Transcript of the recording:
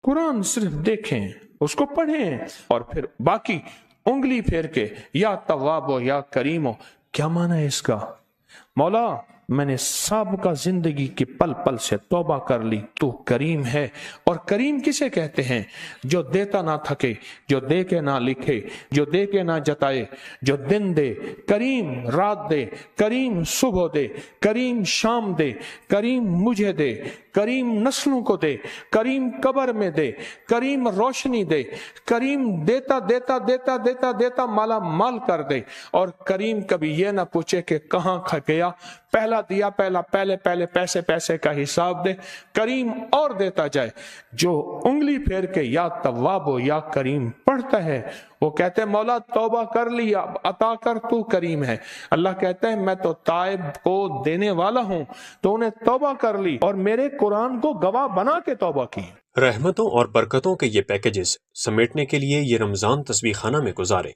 कुरान सिर्फ देखें, उसको पढ़ें और फिर बाकी उंगली फेर के या तवाबो या करीमो, क्या माना है इसका? मौला मैंने साबका जिंदगी के पल पल से तौबा कर ली, तू करीम है। और करीम किसे कहते हैं? जो देता ना थके, जो दे के ना लिखे, जो दे के ना जताए, जो दिन दे, करीम रात दे, करीम सुबह दे, करीम शाम दे, करीम मुझे दे, करीम नस्लों को दे, करीम कब्र में दे, करीम रोशनी दे, करीम देता देता देता देता देता माला माल कर दे। और करीम कभी ये ना पूछे कि कहाँ खा गया, पहला दिया, पहले पैसे पैसे का हिसाब दे। करीम और देता जाए। जो उंगली फेर के या तवाबो या करीम पढ़ता है, वो कहते हैं मौला तौबा कर लिया, अता कर, तू करीम है। अल्लाह कहता है मैं तो ताइब को देने वाला हूं, तो उन्हें तौबा कर ली और मेरे कुरान को गवाह बना के तौबा की। रहमतों और बरकतों के ये पैकेजेस समेटने के लिए ये रमजान तस्बीह खाना में गुजारें।